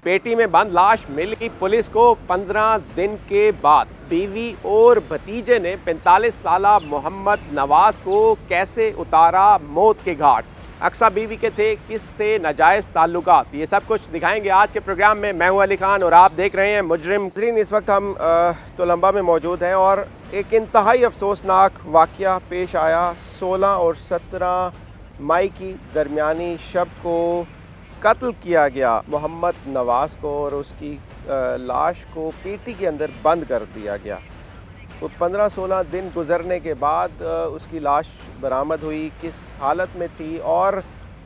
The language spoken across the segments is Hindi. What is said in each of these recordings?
पेटी में बंद लाश मिली पुलिस को 15 दिन के बाद। बीवी और भतीजे ने 45 साला मोहम्मद नवाज को कैसे उतारा मौत के घाट। अक्सा बीवी के थे किससे नाजायज़ ताल्लुकात, ये सब कुछ दिखाएंगे आज के प्रोग्राम में। मैं हूं अली खान और आप देख रहे हैं मुजरिम। इस वक्त हम तोलंबा में मौजूद हैं और एक इंतहाई अफसोसनाक वाक़या पेश आया। 16 और 17 मई की दरमियानी शब को कत्ल किया गया मोहम्मद नवाज़ को और उसकी लाश को पेटी के अंदर बंद कर दिया गया। तो 15-16 दिन गुजरने के बाद उसकी लाश बरामद हुई, किस हालत में थी और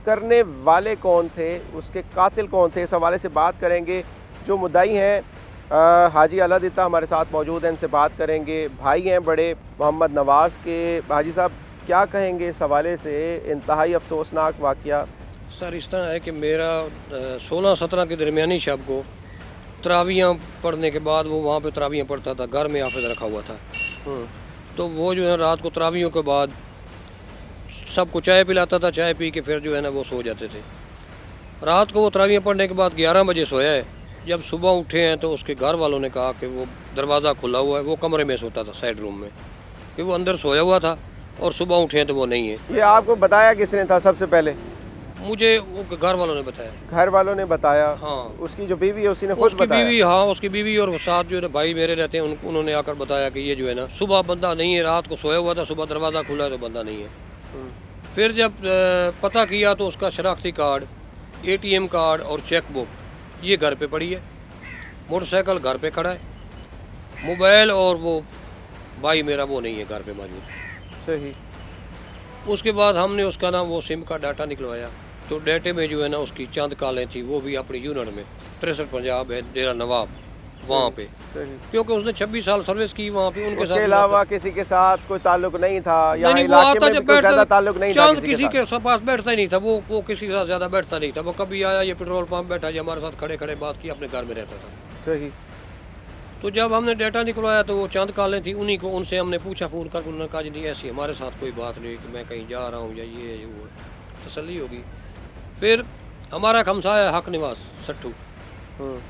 करने वाले कौन थे, उसके कातिल कौन थे, इस हवाले से बात करेंगे। जो मुद्दाई हैं हाजी अलादिता हमारे साथ मौजूद हैं, इनसे बात करेंगे। भाई हैं बड़े मोहम्मद नवाज़ के। हाजी साहब क्या कहेंगे इस हवाले से, इंतहाई अफसोसनाक वाक़या। सर इस तरह है कि मेरा 16-17 के दरमियानी शब को तरावियाँ पढ़ने के बाद वो वहाँ पे तरावियाँ पढ़ता था, घर में हाफिज़ रखा हुआ था। तो वो जो है रात को तरावियों के बाद सबको चाय पिलाता था, चाय पी के फिर जो है ना वो सो जाते थे। रात को वो तरावियाँ पढ़ने के बाद 11 बजे सोया है। जब सुबह उठे हैं तो उसके घर वालों ने कहा कि वो दरवाज़ा खुला हुआ है, वो कमरे में सोता था साइड रूम में, कि वो अंदर सोया हुआ था और सुबह उठे हैं तो वो नहीं है। ये आपको बताया किसने था सबसे पहले? मुझे वो घर वालों ने बताया। घर वालों ने बताया? हाँ। उसकी जो बीवी है उसने खुद उसकी बताया? बीवी, हाँ उसकी बीवी और साथ जो है भाई मेरे रहते हैं, उन्होंने आकर बताया कि ये जो है ना सुबह बंदा नहीं है, रात को सोया हुआ था, सुबह दरवाज़ा खुला है तो बंदा नहीं है। फिर जब पता किया तो उसका शनाख्ती कार्ड, ATM कार्ड और चेक बुक ये घर पे पड़ी है, मोटरसाइकिल घर पे खड़ा है, मोबाइल और वो भाई मेरा वो नहीं है घर पे मौजूद। सही। उसके बाद हमने उसका ना वो सिम का डाटा निकलवाया तो डाटे में जो है ना उसकी चंद कालें थी, वो भी अपनी यूनिट में 63 पंजाब है, डेरा नवाब वहाँ पे, क्योंकि उसने 26 साल सर्विस की वहाँ पे। उनके साथ अलावा किसी के साथ कोई ताल्लुक नहीं था? नहीं, वो आता जब बैठता ताल्लुक नहीं था, किसी के पास बैठता ही नहीं था। वो किसी के साथ ज़्यादा बैठता नहीं था। वो कभी आया ये पेट्रोल पंप बैठा, ये हमारे साथ खड़े खड़े बात की, अपने घर में रहता था। सही। तो जब हमने डाटा निकलवाया तो वो चंद कालें थी, उन्हीं को उनसे हमने पूछा फ़ोन कर, उन्होंने कहा जी नहीं ऐसी हमारे साथ कोई बात नहीं कि मैं कहीं जा रहा हूँ या ये वो, तसल्ली होगी। फिर हमारा हमसाया हक निवास सट्टू,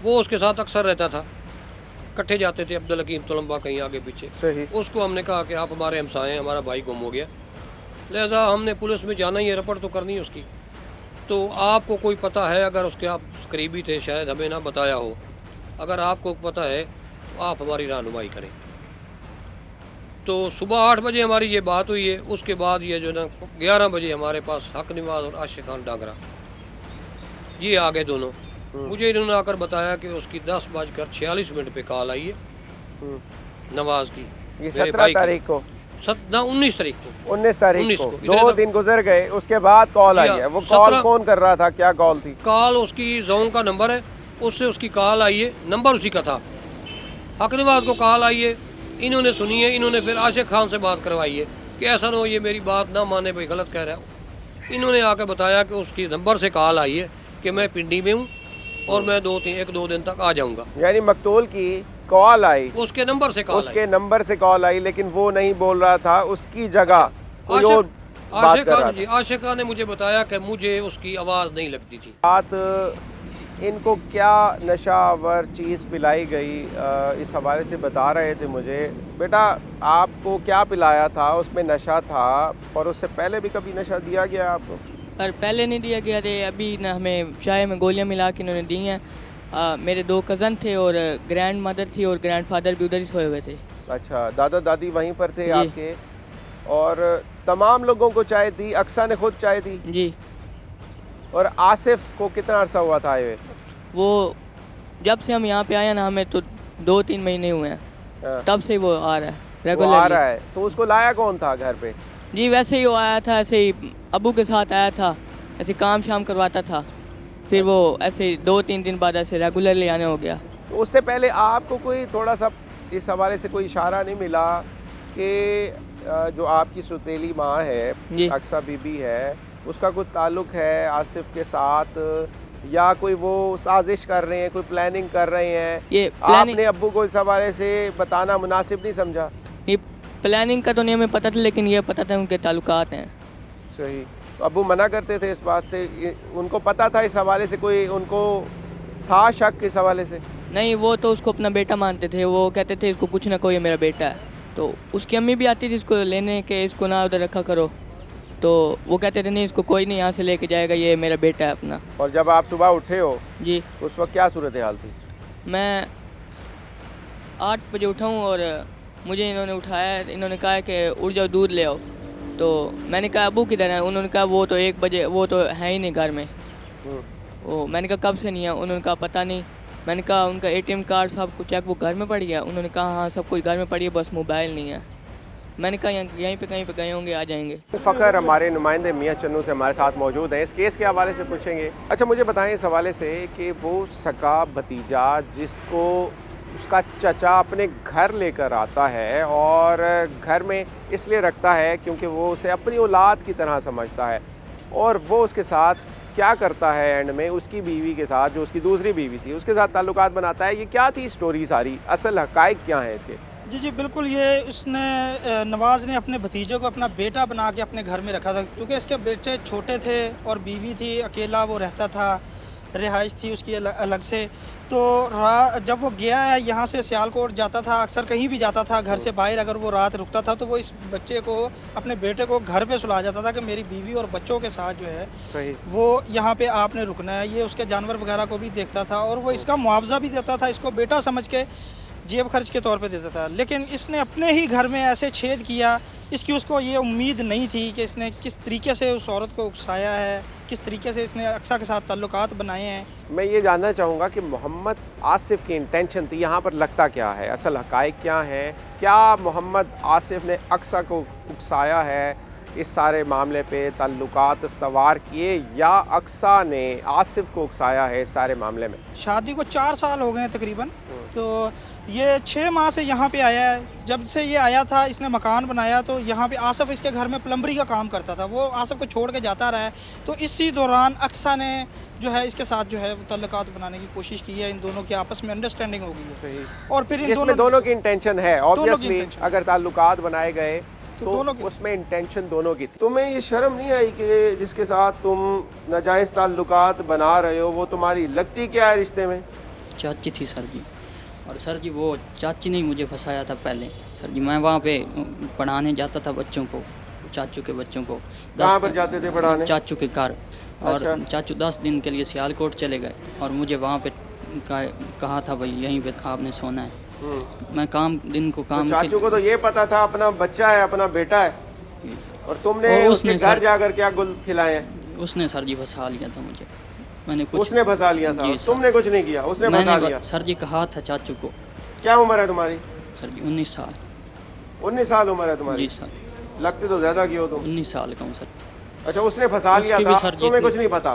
वो उसके साथ अक्सर रहता था, इकट्ठे जाते थे अब्दुल हकीम तोलंबा कहीं आगे पीछे। उसको हमने कहा कि आप हमारे हमसाए हैं, हमारा भाई गुम हो गया, लिहाजा हमने पुलिस में जाना ही है, रिपोर्ट तो करनी है उसकी। तो आपको कोई पता है, अगर उसके आप करीबी थे शायद हमें ना बताया हो, अगर आपको पता है तो आप हमारी रहनुमाई करें। तो सुबह 8 बजे हमारी ये बात हुई है। उसके बाद ये जो ना 11 बजे हमारे पास हक निवाज और आशिक खान डांगरा ये आ गए दोनों। मुझे इन्होंने आकर बताया कि उसकी 10:46 पे कॉल आई है नवाज की। ये 17 तारीख को? 19 तारीख को। 19 तारीख को 2 दिन गुजर गए, उसके बाद कॉल आई है। वो कॉल कौन कर रहा था, क्या कॉल थी? कॉल उसकी जोन का नंबर है, उससे उसकी कॉल आई है, नंबर उसी का था। हक निवाज को कॉल आई है, इन्होंने सुनी है, इन्होंने फिर आशिक खान से बात करवाई है कि ऐसा ना हो ये मेरी बात ना माने, भाई गलत कह रहा हूँ। इन्होंने आकर बताया कि उसकी नंबर से कॉल आई है कि मैं पिंडी में हूँ और मैं 1-2 दिन तक आ जाऊँगा। यानी मकतूल की कॉल आई, उसके नंबर से कॉल, उसके नंबर से कॉल आई, लेकिन वो नहीं बोल रहा था, उसकी जगह कोई और बात कर रहा था। आशिक खान ने मुझे बताया कि मुझे उसकी आवाज़ नहीं लगती थी। बात इनको क्या नशावर चीज़ पिलाई गई, इस हवाले से बता रहे थे मुझे। बेटा आपको क्या पिलाया था, उसमें नशा था और उससे पहले भी कभी नशा दिया गया आपको? और पहले नहीं दिया गया थे, अभी ना हमें चाय में गोलियां मिला के इन्होंने दी हैं। मेरे 2 कज़न थे और ग्रैंड मदर थी और ग्रैंड फादर भी उधर ही सोए हुए थे। अच्छा, दादा दादी वहीं पर थे आपके? और तमाम लोगों को चाय दी? अक्सा ने खुद चाय दी? जी। और आसिफ को कितना अरसा हुआ था आए हुए? वो जब से हम यहाँ पे आए हैं ना, हमें तो 2-3 महीने हुए हैं, तब से वो आ रहा है रेगुलर आ रहा है। तो उसको लाया कौन था घर पे? जी वैसे ही वो आया था, ऐसे ही अबू के साथ आया था, ऐसे काम शाम करवाता था, फिर वो ऐसे 2-3 दिन बाद ऐसे रेगुलरली आने हो गया। तो उससे पहले आपको कोई थोड़ा सा इस हवाले से कोई इशारा नहीं मिला कि जो आपकी सुतेली माँ है, अक्सा बीबी है, उसका कोई ताल्लुक है आसिफ के साथ, या कोई वो साजिश कर रहे हैं, कोई प्लानिंग कर रहे हैं? ये आपने अब्बू को इस हवाले से बताना मुनासिब नहीं समझा? ये प्लानिंग का तो नहीं हमें पता था, लेकिन ये पता था उनके ताल्लुकात हैं। सही। तो अब्बू मना करते थे इस बात से? उनको पता था इस हवाले से कोई उनको था शक इस हवाले से? नहीं, वो तो उसको अपना बेटा मानते थे, वो कहते थे इसको कुछ ना कोई ये मेरा बेटा है। तो उसकी अम्मी भी आती थी इसको लेने के, इसको ना उधर रखा करो, तो वो कहते थे नहीं इसको कोई नहीं यहाँ से लेके जाएगा, ये मेरा बेटा है अपना। और जब आप सुबह उठे हो जी, तो उस वक्त क्या सूरत हाल थी? मैं 8 बजे उठा हूँ और मुझे इन्होंने उठाया, इन्होंने कहा कि उठ जाओ दूध ले आओ। तो मैंने कहा अबू किधर है? उन्होंने कहा वो तो 1 बजे, वो तो है ही नहीं घर में। वो मैंने कहा कब से नहीं है? उन्होंने कहा पता नहीं। मैंने कहा उनका ATM कार्ड सब कुछ चेकबुक घर में पड़ गया? उन्होंने कहा हाँ सब कुछ घर में पड़ी है, बस मोबाइल नहीं है। मैंने कहा यहीं पे कहीं पे गए होंगे, आ जाएंगे। फ़खर हमारे नुमाइंदे मियाँ चन्नू से हमारे साथ मौजूद हैं, इस केस के हवाले से पूछेंगे। अच्छा, मुझे बताएं इस हवाले से कि वो सका भतीजा जिसको उसका चचा अपने घर लेकर आता है और घर में इसलिए रखता है क्योंकि वो उसे अपनी औलाद की तरह समझता है, और वो उसके साथ क्या करता है एंड में उसकी बीवी के साथ, जो उसकी दूसरी बीवी थी, उसके साथ ताल्लुकात बनाता है। ये क्या थी स्टोरी सारी, असल हकायक क्या है इसके? जी जी बिल्कुल, ये उसने नवाज़ ने अपने भतीजे को अपना बेटा बना के अपने घर में रखा था, क्योंकि इसके बेटे छोटे थे और बीवी थी, अकेला वो रहता था, रिहाइश थी उसकी अलग से। तो जब वो गया है यहाँ से सियालकोट जाता था, अक्सर कहीं भी जाता था घर से बाहर, अगर वो रात रुकता था तो वो इस बच्चे को, अपने बेटे को घर पे सुला जाता था कि मेरी बीवी और बच्चों के साथ जो है सही। वो यहाँ पे आपने रुकना है। ये उसके जानवर वगैरह को भी देखता था और वो इसका मुआवजा भी देता था, इसको बेटा समझ के जेब खर्च के तौर पे देता था। लेकिन इसने अपने ही घर में ऐसे छेद किया, इसकी उसको ये उम्मीद नहीं थी कि इसने किस तरीके से उस औरत को उकसाया है, किस तरीके से इसने अक्सा के साथ ताल्लुकात बनाए हैं। मैं ये जानना चाहूँगा कि मोहम्मद आसिफ की इंटेंशन थी यहाँ पर, लगता क्या है, असल हकायक क्या है? क्या मोहम्मद आसिफ ने अक्सा को उकसाया है, इस सारे मामले पे ताल्लुकात इस्तवार किए, या अक्सा ने आसिफ को उकसाया है इस सारे मामले में? शादी को 4 साल हो गए हैं तकरीबन, तो ये 6 माह से यहाँ पे आया है। जब से ये आया था, इसने मकान बनाया, तो यहाँ पे आसिफ इसके घर में प्लम्बरी का काम करता था, वो आसिफ को छोड़ के जाता रहा है। तो इसी दौरान अक्सा ने जो है इसके साथ जो है ताल्लुकात बनाने की कोशिश की है, इन दोनों की आपस में अंडरस्टैंडिंग हो गई है। सही। और फिर इन दोनों की इंटेंशन है, ऑब्वियसली intention। अगर ताल्लुकात बनाए गए तो दोनों की, उसमें इंटेंशन दोनों की थी। तुम्हें ये शर्म नहीं आई कि जिसके साथ तुम नाजायज़ ताल्लुकात बना रहे हो वो तुम्हारी लगती क्या है रिश्ते में? चाची थी सर जी, और सर जी वो चाची ने ही मुझे फंसाया था पहले सर जी। मैं वहाँ पे पढ़ाने जाता था बच्चों को, चाचू के बच्चों को। कहाँ पर जाते थे पढ़ाने? चाचू के घर। और अच्छा। चाचू 10 दिन के लिए सियालकोट चले गए और मुझे वहाँ पे कहा था भाई यहीं पे आपने सोना है। मैं दिन को काम तो चाचू को तो ये पता था अपना बच्चा है, अपना बेटा है, और तुमने उसके घर जाकर क्या गुल खिलाए हैं? उसने सर जी फंसा लिया था मुझे। मैंने कुछ, उसने फंसा लिया था, तुमने कुछ नहीं किया, उसने फंसा लिया? सर जी कहा था चाचू को। क्या उम्र है तुम्हारी? सर जी 19 साल। 19 साल उम्र है तुम्हारी? जी सर। लगती तो ज़्यादा की हो तुम। 19 साल का हूँ सर। अच्छा, उसने फंसा लिया था, तुम्हें कुछ नहीं पता?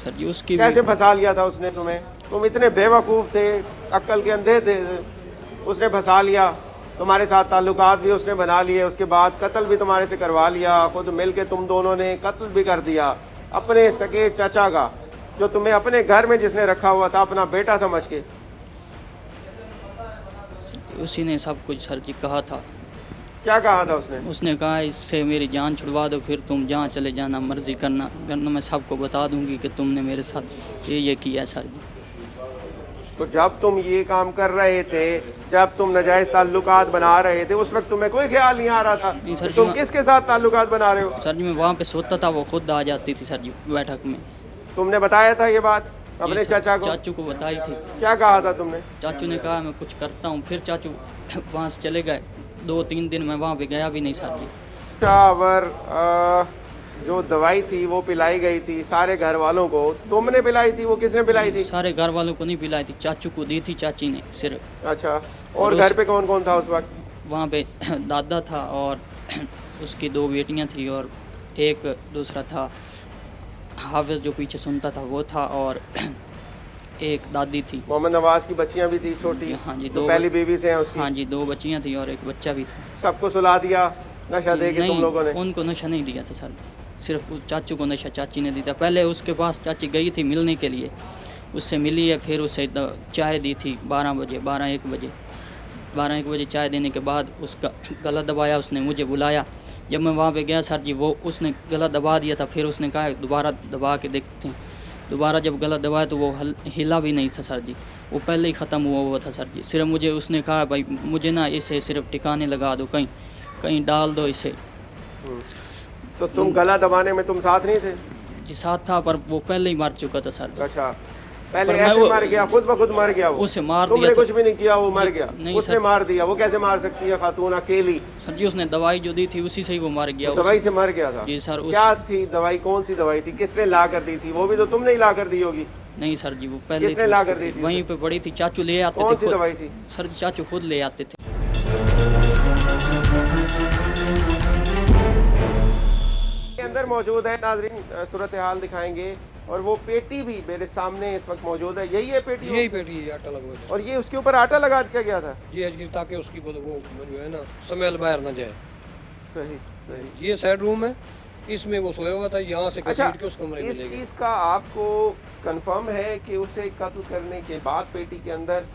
सर जी उसकी कैसे फंसा लिया था उसने तुम्हें? तुम इतने बेवकूफ़ थे, अक्ल के अंधे थे, उसने फंसा लिया, तुम्हारे साथ ताल्लुकात भी उसने बना लिए, उसके बाद कत्ल भी तुम्हारे से करवा लिया, खुद मिल के तुम दोनों ने कत्ल भी कर दिया अपने सगे चाचा का, जो तुम्हें अपने घर में जिसने रखा हुआ था अपना बेटा समझ के। उसी ने सब कुछ सर जी कहा था। क्या कहा था उसने? उसने कहा इससे मेरी जान छुड़वा दो, फिर तुम जहाँ चले जाना, मर्जी करना, वरना मैं सबको बता दूंगी कि तुमने मेरे साथ ये किया है सर जी। तो जब तुम ये काम कर रहे थे, जब तुम नाजायज़ ताल्लुकात बना रहे थे, उस वक्त तुम्हें कोई ख्याल नहीं आ रहा था कि तुम किसके साथ ताल्लुकात बना रहे हो? सर जी मैं वहाँ पे सोता था, वो खुद आ जाती थी सर जी बैठक में। तुमने बताया था ये बात अपने चाचा को? चाचू को बताई थी। क्या कहा था तुमने? चाचू ने कहा मैं कुछ करता हूँ, फिर चाचू वहाँ से चले गए। 2-3 दिन मैं वहाँ पे गया भी नहीं सर जी। और जो दवाई थी वो पिलाई गई थी सारे घर वालों को, तुमने पिलाई थी? वो किसने पिलाई थी? सारे घर वालों को नहीं पिलाई थी, चाचू को दी थी चाची ने सिर्फ। अच्छा, और घर पे कौन कौन था उस वक्त? वहाँ पे दादा था और उसकी 2 बेटियाँ थी, और एक दूसरा था हाफिज जो पीछे सुनता था वो था, और एक दादी थी। मोहम्मद नवाज की बच्चियाँ भी थी छोटी? हाँ जी, 2 पहली बीवी से हैं उसकी? हाँ जी, 2 बच्चियाँ थी और एक बच्चा भी था। सबको सुला दिया नशा दे के तुम लोगों ने? उनको नशा नहीं दिया था सर, सिर्फ उस चाचू को नशा चाची ने दिया था। पहले उसके पास चाची गई थी मिलने के लिए, उससे मिली है, फिर उसे चाय दी थी 12-1 बजे चाय देने के बाद उसका गला दबाया, उसने मुझे बुलाया। जब मैं वहाँ पे गया सर जी, वो उसने गला दबा दिया था, फिर उसने कहा दोबारा दबा के देखते हैं, दोबारा जब गला दबाया तो वो हिला भी नहीं था सर जी, वो पहले ही ख़त्म हुआ था सर जी। सिर्फ मुझे उसने कहा भाई मुझे ना इसे सिर्फ ठिकाने लगा दो, कहीं कहीं डाल दो इसे। तो तुम गला दबाने में तुम साथ नहीं थे? जी साथ था, पर वो पहले ही मर चुका था सर जी। अच्छा, पहले पर मैं ऐसे वो- मर गया, खुद ब खुद मर गया वो? उसे मार तुमने दिया था। कुछ भी नहीं किया, वो मर गया? नहीं उसने सर। मार दिया? वो कैसे मार सकती है खातून अकेली? सर जी उसने दवाई जो दी थी उसी से ही वो मर गया। दवाई से मर गया था? जी सर। क्या थी दवाई? कौन सी दवाई थी? किसने ला कर दी थी? वो भी तो तुमने ही ला कर दी होगी। नहीं सर जी, वो पहले किसने थी ला उसकी, कर दी थी वहीं उसे? पे पड़ी थी, चाचू ले आते कौन थे सी खुद। दवाई थी? सर जी चाचू खुद ले आते थे। के अंदर मौजूद है नाजरीन, सूरत हाल दिखाएंगे। और वो पेटी भी मेरे सामने इस वक्त मौजूद है। यही है पेटी? यही पेटी है, आटा लगवा था। और ये उसके ऊपर आटा लगा दिया गया था? जी अजगी, ताकि उसकी वो जो है ना स्मेल बाहर ना जाए। सही सही। ये साइड रूम है, इसमें वो सोया हुआ था, यहाँ से अच्छा, घसीट के उस कमरे में इस ले गए। चीज़ का आपको कंफर्म है कि उसे कत्ल करने के बाद पेटी के अंदर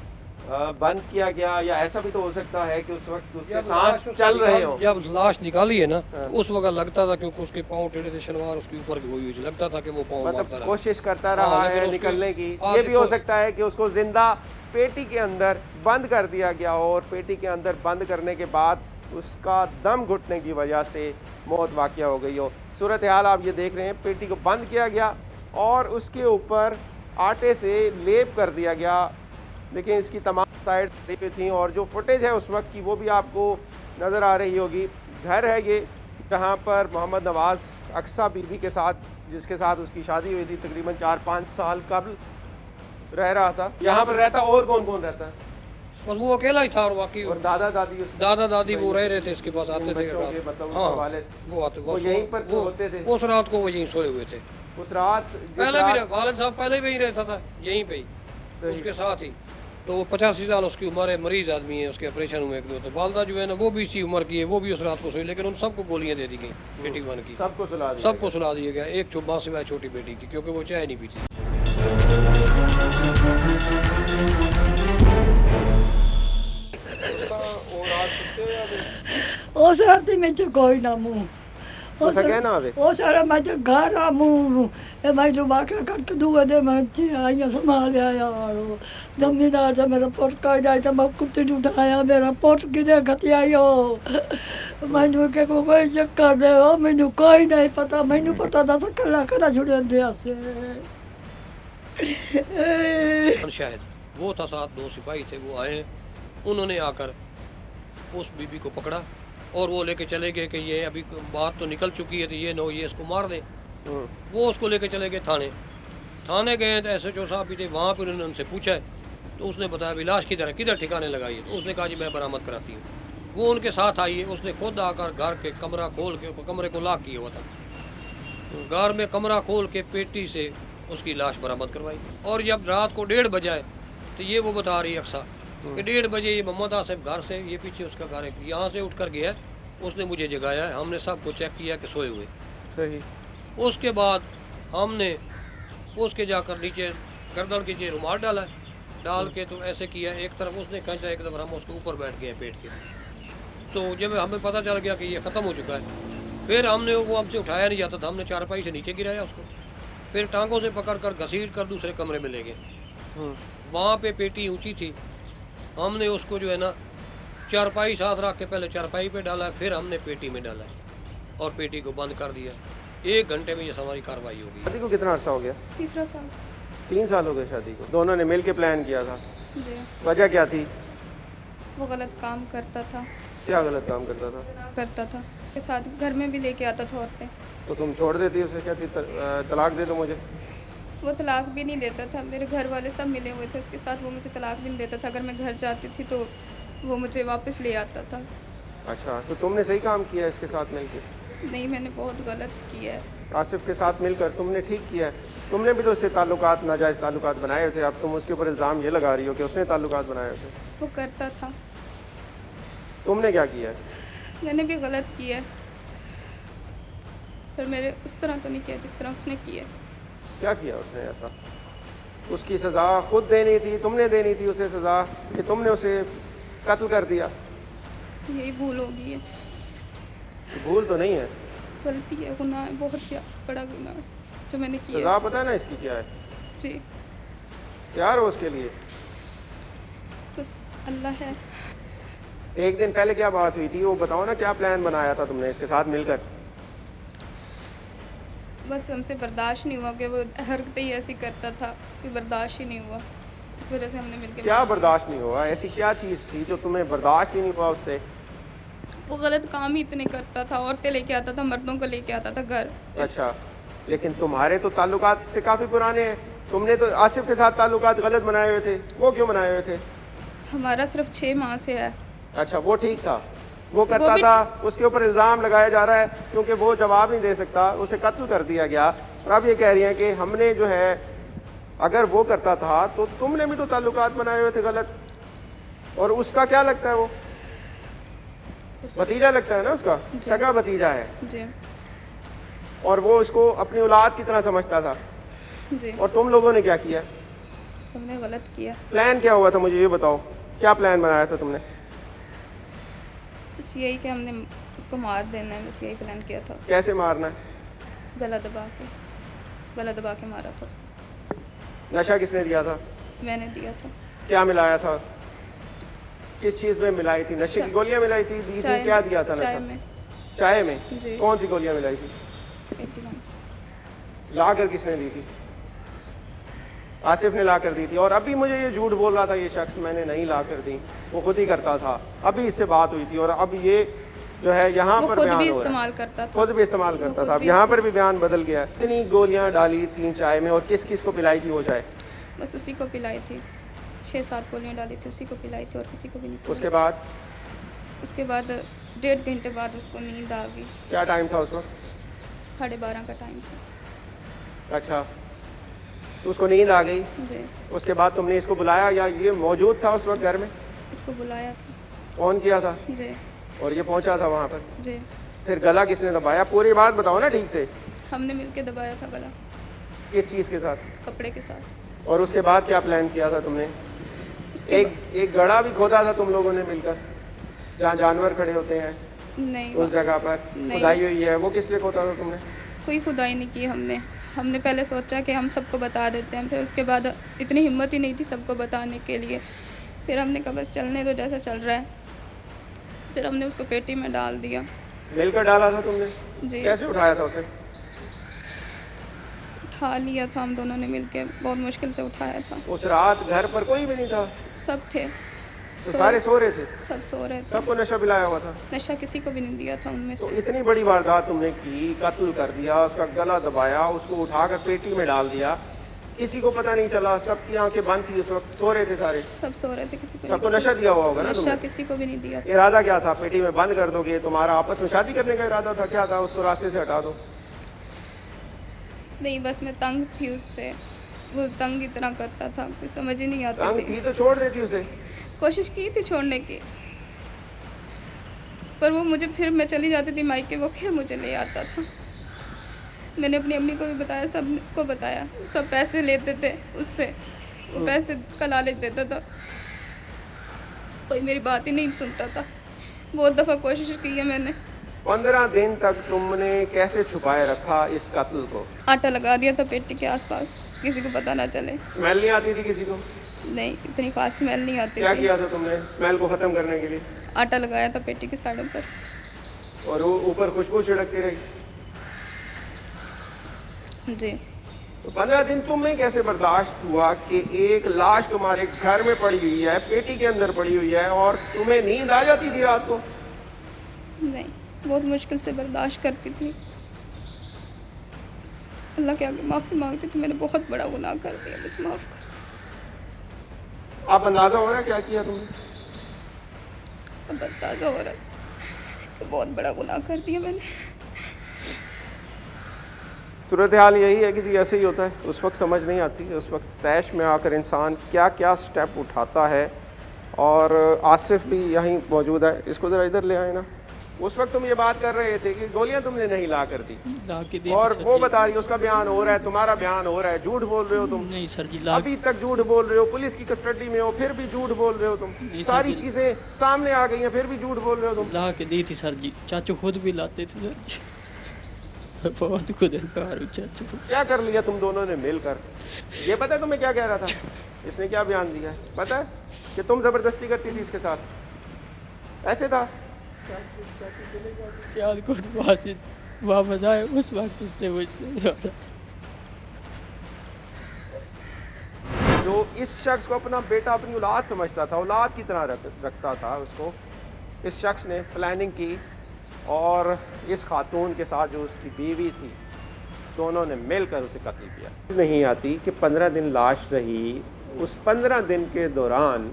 बंद किया गया, या ऐसा भी तो हो सकता है कि उस वक्त उसके जब सांस लाश उसका चल रहे हो? जब लाश निकाली है ना, हाँ। उस वक्त लगता था, क्योंकि उसके पाँव टेढ़े थे, शलवार उसके ऊपर की हुई थी, लगता था कि वो पाँव मारता मतलब रहा। कोशिश करता हाँ, रहा लेकिन है उसके निकलने की। ये आगे भी हो को- सकता है कि उसको जिंदा पेटी के अंदर बंद कर दिया गया हो, और पेटी के अंदर बंद करने के बाद उसका दम घुटने की वजह से मौत वाक़या हो गई हो। सूरत हाल आप ये देख रहे हैं, पेटी को बंद किया गया और उसके ऊपर आटे से लेप कर दिया गया। लेकिन इसकी तमाम साइड पे थी, और जो फुटेज है उस वक्त की वो भी आपको नज़र आ रही होगी। घर है ये, जहाँ पर मोहम्मद नवाज़ अक्सा बीबी के साथ, जिसके साथ उसकी शादी हुई थी तकरीबन 4-5 साल कबल, रह रहा था। यहाँ पर रहता और कौन कौन रहता है? बस वो अकेला ही था। और बाकी और दादा दादी दादा दादी वो रह रहे थे इसके पास, आते थे बच्चों के रात। मतलब हाँ, उसके वालिद वो आते वो यहीं पर वो होते थे? उस रात को वो यहीं सोए हुए थे। उस रात पहले भी वालिद साहब पहले भी रहता था यहीं पे ही, उसके साथ ही। तो 85 साल उसकी उम्र है, मरीज आदमी है, उसके ऑपरेशन हुए तो वालदा जो है ना वो भी इसी उम्र की है, वो भी उस रात को सोई, लेकिन उन सबको गोलियां दे दी गई बेटी बन की। सबको सुला दिया सबको सुला दिया गया, एक माँ सिवाय छोटी बेटी की, क्योंकि वो चाय नहीं पीती। उस राती में तो कोई ना मुँह उसका क्या नाम है? वो सारा मैं तो घर आ मुँह मैं तो वाक़ा करके दूए दे मैं आई संभालिया यार जमींदार से मेरा पुट कह जाए तो मैं कुत्ते ने उठाया मेरा पुट किधर गति आई हो मैनू के कोई चक्कर दे हो मैनू कोई नहीं पता मैनू पता था तो कला कला छुड़े दिया से शायद वो था साथ, 2 सिपाही थे, वो आए, उन्होंने आकर उस बीबी को पकड़ा और वो लेके चले गए कि ये अभी बात तो निकल चुकी है तो ये नो ये इसको मार दें। वो उसको लेके चले गए थाने गए तो SHO साहब भी थे, वहाँ पर उन्होंने उनसे पूछा तो उसने बताया भी लाश किधर ठिकाने लगाई है। तो उसने कहा जी मैं बरामद कराती हूँ। वो उनके साथ आई है, उसने खुद आकर घर के कमरा खोल के कमरे को लॉक किया हुआ था, घर में कमरा खोल के पेटी से उसकी लाश बरामद करवाई। और जब रात को 1:30 बजे आए तो ये वो बता रही अक्सा कि 1:30 बजे ये मोहम्मद आसिफ घर से, ये पीछे उसका घर है, यहाँ से उठकर गया, उसने मुझे जगाया है, हमने सबको चेक किया कि सोए हुए। सही। उसके बाद हमने उसके जाकर नीचे गर्दन के नीचे रुमाल डाल के तो ऐसे किया, एक तरफ उसने खींचा, एक तरफ हम उसके ऊपर बैठ गए पेट के। तो जब हमें पता चल गया कि ये ख़त्म हो चुका है, फिर हमने वो हमसे उठाया नहीं जाता था, हमने चारपाई से नीचे गिराया उसको, फिर टांगों से पकड़ कर घसीट कर दूसरे कमरे में ले गए। वहाँ पे पेटी ऊंची थी, हमने उसको जो है ना चारपाई साथ रख के पहले चारपाई पे डाला, फिर हमने पेटी में डाला और पेटी को बंद कर दिया। 1 घंटे में ये हमारी कार्रवाई होगी। शादी को कितना अर्सा हो गया? तीसरा साल। 3 साल हो गए शादी को। दोनों ने मिल के प्लान किया था? जी। वजह क्या थी? वो गलत काम करता था, क्या गलत काम करता था? ज़िना करता था, के साथ घर में भी लेके आता था औरतें। तो तुम छोड़ देती उसे? क्या थी तलाक दे दो मुझे? वो तलाक भी नहीं देता था, मेरे घर वाले सब मिले हुए थे उसके साथ, वो मुझे तलाक भी नहीं देता था। अगर मैं घर जाती थी तो वो मुझे वापस ले आता था। अच्छा, तो तुमने सही काम किया इसके साथ मिलकर? नहीं, मैंने बहुत गलत किया है। आसिफ के साथ मिलकर तुमने ठीक किया है। तुमने भी तो उससे ताल्लुकात, नाजायज़ ताल्लुकात बनाए थे। अब तुम उसके ऊपर इल्ज़ाम ये लगा रही हो कि उसने ताल्लुकात बनाए थे। वो करता था। तुमने क्या किया है? मैंने भी गलत किया है, पर मेरे उस तरह तो नहीं किया जिस तरह उसने किया। क्या किया उसने ऐसा? उसकी सज़ा खुद देनी थी, तुमने देनी थी उसे सज़ा, कि तुमने उसे कत्ल कर दिया? यही भूल होगी है। भूल तो नहीं है, गलती है, गुनाह है, बहुत बड़ा गुनाह है। जो मैंने सजा किया। पता है ना इसकी क्या है? जी तैयार हो उसके लिए? बस अल्लाह है। एक दिन पहले क्या बात हुई थी वो बताओ ना, क्या प्लान बनाया था तुमने इसके साथ मिलकर? बस हमसे बर्दाश्त नहीं हुआ कि वो हरकतें ही ऐसी करता था कि बर्दाश्त ही नहीं हुआ, इस वजह से हमने मिलकर। क्या बर्दाश्त नहीं हुआ? ऐसी क्या चीज़ थी जो तुम्हें बर्दाश्त ही नहीं हुआ उससे? वो गलत काम ही इतने करता था, औरतें लेके आता था, मर्दों को लेके आता था घर। अच्छा, लेकिन तुम्हारे तो ताल्लुकात से काफ़ी पुराने हैं। तुमने तो आसिफ के साथ ताल्लुकात गलत बनाए हुए थे, वो क्यों बनाए हुए थे? हमारा सिर्फ 6 माह से है। अच्छा, वो ठीक था, वो करता भी था, उसके ऊपर इल्ज़ाम लगाया जा रहा है क्योंकि वो जवाब नहीं दे सकता, उसे कत्ल कर दिया गया। और अब ये कह रही हैं कि हमने जो है, अगर वो करता था तो तुमने भी तो ताल्लुकात बनाए हुए थे गलत। और उसका क्या लगता है? वो भतीजा लगता है ना उसका, सगा भतीजा है, जी और वो उसको अपनी औलाद की तरह समझता था। जी और तुम लोगों ने क्या किया? सबने गलत किया। प्लान क्या हुआ था, मुझे ये बताओ, क्या प्लान बनाया था तुमने? बस यही कि हमने उसको मार देना है, बस यही प्लान किया था। कैसे मारना है? गला दबा के मारा था उसको। नशा किसने दिया था? मैंने दिया था। क्या मिलाया था? किस चीज़ में मिलाई थी? नशे की गोलियां मिलाई थी, दी थी, क्या दिया था? चाय नशा में। चाय में? जी। कौन सी गोलियां मिलाई थी? 81। ला कर किसने दी थी? आसिफ ने ला कर दी थी। और अभी मुझे ये झूठ बोल रहा था ये शख्स, मैंने नहीं ला कर दी, वो खुद ही करता था। अभी इससे बात हुई थी और अब ये जो है यहाँ वो पर खुद बयान भी हो रहा है। इस्तेमाल करता था। खुद भी इस्तेमाल वो करता खुद था। अब भी यहाँ पर भी बयान बदल गया है। इतनी गोलियाँ डाली थी चाय में, और किस किस को पिलाई थी वो चाय? बस उसी को पिलाई थी, 6-7 गोलियाँ डाली थी, उसी को पिलाई थी और किसी को भी नहीं पिलाई। उसके बाद 1.5 घंटे बाद उसको नींद आ गई। क्या टाइम था उस वक्त? 12:30 का टाइम था। अच्छा, तो उसको नींद आ गई। जी उसके बाद तुमने इसको बुलाया या ये मौजूद था उस वक्त घर में? इसको बुलाया था। कौन किया था? जी और ये पहुंचा था वहाँ पर? जी फिर गला किसने दबाया? पूरी बात बताओ ना ठीक से। हमने मिलके दबाया था गला, किस चीज़ के साथ? कपड़े के साथ। और उसके बाद क्या प्लान किया था तुमने? उसके एक गड़ा भी खोदा था तुम लोगों ने मिलकर, जहाँ जानवर खड़े होते हैं नहीं, उस जगह पर नहीं। खुदाई हुई है, वो किस लिए खोदा था तुमने? कोई खुदाई नहीं की हमने पहले सोचा कि हम सबको बता देते हैं, फिर उसके बाद इतनी हिम्मत ही नहीं थी सबको बताने के लिए। फिर हमने कहा बस चलने दो जैसा चल रहा है। फिर हमने उसको पेटी में डाल दिया। मिलकर डाला था तुमने? जी कैसे उठाया था उसे? उठा लिया था हम दोनों ने मिलके, बहुत मुश्किल से उठाया था। उस रात घर पर कोई भी नहीं था? सब थे, तो सारे सो रहे थे? सब सो रहे थे। सबको नशा पिलाया हुआ था? नशा किसी को भी नहीं दिया था उनमें तो से। इतनी बड़ी वारदात तुमने की, कत्ल कर दिया, उसका गला दबाया, उसको उठाकर पेटी में डाल दिया, किसी को पता नहीं चला, सबकी आंखें बंद थी उस वक्त, सो रहे थे सारे? सब सो रहे थे, किसी को सबको नहीं। नशा दिया हुआ होगा ना नशा तुमने? किसी को भी नहीं दिया। इरादा क्या था? पेटी में बंद कर दोगे? तुम्हारा आपस में शादी करने का इरादा था? क्या था? उसको रास्ते से हटा दो। नहीं, बस मैं तंग थी उससे, वो तंग इतना करता था कुछ समझ ही नहीं तंग आती थी। थी तो छोड़ देती उसे। कोशिश की थी छोड़ने की, पर वो मुझे, फिर मैं चली जाती थी मायके, वो फिर मुझे ले आता था। मैंने अपनी अम्मी को भी बताया, सबको बताया, सब पैसे लेते थे उससे, वो पैसे कला ले देता था, कोई मेरी बात ही नहीं सुनता था। बहुत दफ़ा कोशिश की है मैंने। 15 दिन तक तुमने कैसे छुपाए रखा इस कत्ल को? आटा लगा दिया था पेटी के आसपास, किसी को पता ना चले। स्मेल नहीं आती थी किसी को? नहीं, इतनी खास स्मेल नहीं आती क्या थी। किया था तुमने स्मेल को खत्म करने के लिए? आटा लगाया था पेटी के साइडों पर। और वो ऊपर खुशबू छिड़कती रही? जी तो 15 दिन तुम्हें कैसे बर्दाश्त हुआ कि एक लाश तुम्हारे घर में पड़ी हुई है, पेटी के अंदर पड़ी हुई है, और तुम्हें नींद आ जाती थी रात को? नहीं, बहुत मुश्किल से बर्दाश्त करती थी। बस अल्लाह के आगे माफ़ी मांगती थी, मैंने बहुत बड़ा गुनाह कर दिया, मुझे माफ़ कर दो। आप अंदाजा हो रहा है क्या किया तुमने? अब अंदाज़ा हो रहा है कि बहुत बड़ा गुनाह कर दिया मैंने। सूरत हाल यही है कि जी ऐसे ही होता है, उस वक्त समझ नहीं आती, उस वक्त तैश में आकर इंसान क्या क्या स्टेप उठाता है। और आसिफ भी यहीं मौजूद है, इसको ज़रा इधर ले आए ना। उस वक्त तुम ये बात कर रहे थे कि गोलियां तुमने नहीं ला कर दी, ला के दी और थी वो सर जी। बता रही है, उसका बयान हो रहा है, तुम्हारा बयान हो रहा है, झूठ बोल रहे हो तुम। नहीं सर जी, ला अभी तक झूठ बोल रहे हो, पुलिस की कस्टडी में हो फिर भी झूठ बोल रहे हो तुम। नहीं, सारी सर जी। चीज़ें सामने आ गई हैं फिर भी झूठ बोल रहे हो तुम। ला के दी थी सर जी, चाचू खुद भी लाते थे सर जी। बहुत गुनहगार हूँ चाचू। क्या कर लिया तुम दोनों ने मिलकर? ये पता है तुम्हें क्या कह रहा था? इसने क्या बयान दिया है पता है? कि तुम जबरदस्ती करती थी इसके साथ, ऐसे था। सियालकोट वहाँ से वापस आए उस वक्त उसने मुझसे जो इस शख्स को अपना बेटा अपनी औलाद समझता था, औलाद की तरह रखता था उसको, इस शख्स ने प्लानिंग की और इस खातून के साथ जो उसकी बीवी थी, दोनों ने मिलकर उसे कत्ल किया। नहीं आती कि 15 दिन लाश रही, उस 15 दिन के दौरान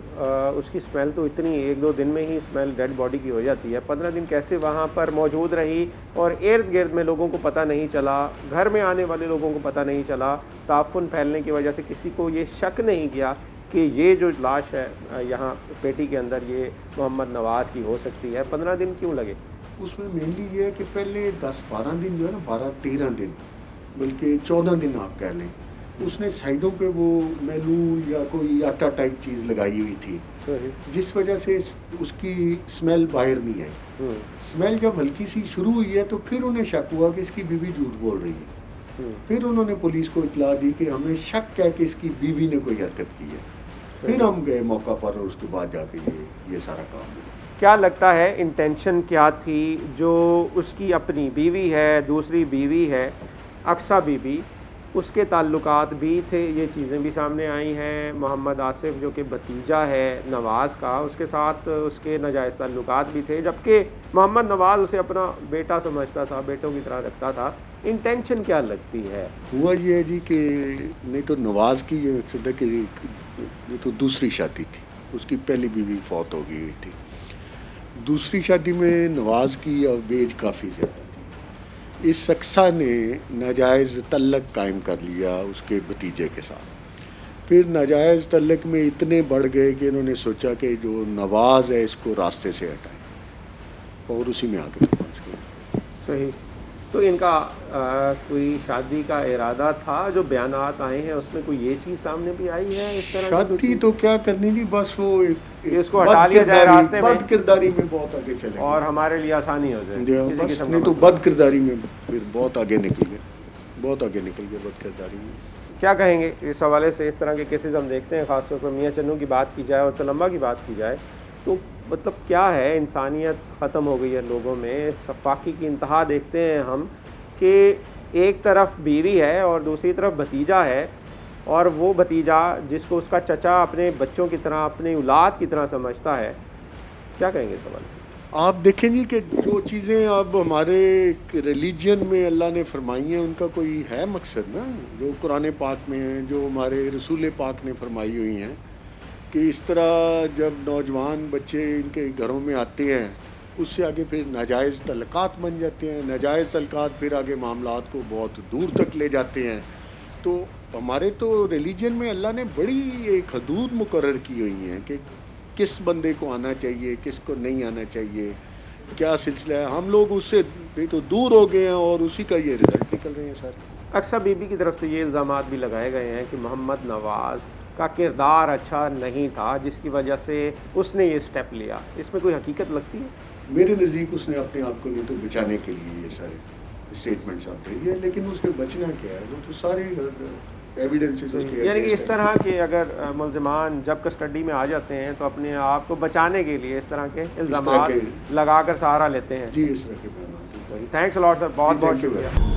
उसकी स्मेल तो इतनी, 1-2 दिन में ही स्मेल डेड बॉडी की हो जाती है। 15 दिन कैसे वहाँ पर मौजूद रही और इर्द गिर्द में लोगों को पता नहीं चला, घर में आने वाले लोगों को पता नहीं चला, ताफुन फैलने की वजह से किसी को ये शक नहीं किया कि ये जो लाश है यहाँ पेटी के अंदर ये मोहम्मद नवाज़ की हो सकती है। 15 दिन क्यों लगे? उसमें मेनली ये है कि पहले 10-12 दिन जो है ना, 12-13 दिन बल्कि 14 दिन आप कह लें, उसने साइडों पे वो मैलूल या कोई आटा टाइप चीज़ लगाई हुई थी, जिस वजह से उसकी स्मेल बाहर नहीं आई। स्मेल जब हल्की सी शुरू हुई है तो फिर उन्हें शक हुआ कि इसकी बीवी झूठ बोल रही है। फिर उन्होंने पुलिस को इतला दी कि हमें शक है कि इसकी बीवी ने कोई हरकत की है। फिर हम गए मौका पर और उसके बाद जाके ये सारा काम हुआ। क्या लगता है इंटेंशन क्या थी? जो उसकी अपनी बीवी है, दूसरी बीवी है अक्सा बीबी, उसके ताल्लुकात भी थे, ये चीज़ें भी सामने आई हैं। मोहम्मद आसिफ जो कि भतीजा है नवाज़ का, उसके साथ उसके नाजायज़ ताल्लुकात भी थे, जबकि मोहम्मद नवाज़ उसे अपना बेटा समझता था, बेटों की तरह रखता था। इंटेंशन क्या लगती है? हुआ ये है जी कि नहीं तो नवाज़ की ये मकसद है कि ये तो दूसरी शादी थी, उसकी पहली बीवी फौत हो गई थी। दूसरी शादी में नवाज़ की एज काफ़ी ज़्यादा थी। इस अक्सा ने नाजायज़ तल्लक कायम कर लिया उसके भतीजे के साथ। फिर नाजायज़ तल्लक में इतने बढ़ गए कि इन्होंने सोचा कि जो नवाज़ है इसको रास्ते से हटाए और उसी में आके फंस गए। सही। तो इनका कोई शादी का इरादा था? जो बयानात आए हैं उसमें कोई ये चीज़ सामने भी आई है इस तरह? शादी तो क्या करनी जी, बस वो एक इसको हटा लिया जाए रास्ते में, बदकिरदारी में बहुत आगे चले और हमारे लिए आसानी हो जाए। बस नहीं तो बदकिरदारी में फिर बहुत आगे निकल गए बदकिरदारी में। क्या कहेंगे इस हवाले से? इस तरह के केसेस हम देखते हैं, ख़ासतौर पर मियाँ चन्नू की बात की जाए और तलम्बा की बात की जाए तो मतलब क्या है, इंसानियत ख़त्म हो गई है लोगों में। सफाकी की इंतहा देखते हैं हम कि एक तरफ बीवी है और दूसरी तरफ भतीजा है, और वो भतीजा जिसको उसका चचा अपने बच्चों की तरह, अपनी औलाद की तरह समझता है। क्या कहेंगे इस हवाले से? आप देखें जी कि जो चीज़ें अब हमारे रिलीजन में अल्लाह ने फरमाई हैं उनका कोई है मकसद ना, जो कुरान पाक में है, जो हमारे रसूल पाक ने फरमाई हुई हैं कि इस तरह जब नौजवान बच्चे इनके घरों में आते हैं उससे आगे फिर नाजायज़ तल्लकात बन जाते हैं। नाजायज़ तल्लकात फिर आगे मामलात को बहुत दूर तक ले जाते हैं। तो हमारे तो रिलीजन में अल्लाह ने बड़ी एक हदूद मुकर्रर की हुई हैं कि किस बंदे को आना चाहिए, किस को नहीं आना चाहिए, क्या सिलसिला है। हम लोग उससे नहीं तो दूर हो गए हैं और उसी का ये रिज़ल्ट निकल रहे हैं सारे। अक्सा बीबी की तरफ से ये इल्ज़ामात भी लगाए गए हैं कि मोहम्मद नवाज़ का किरदार अच्छा नहीं था जिसकी वजह से उसने ये स्टेप लिया। इसमें कोई हकीकत लगती है? मेरे नज़दीक उसने अपने आप को नहीं तो बचाने के लिए ये सारे स्टेटमेंट्स आप रही है, लेकिन उसने बचना क्या है, वो तो सारे एविडेंसेस उसके। यानी कि इस तरह के अगर मुल्ज़िमान जब कस्टडी में आ जाते हैं तो अपने आप को बचाने के लिए इस तरह के इल्ज़ामात लगाकर सहारा लेते हैं। जी, इस तरह के बयान। थैंक्स अ लॉट सर, बहुत बहुत शुक्रिया।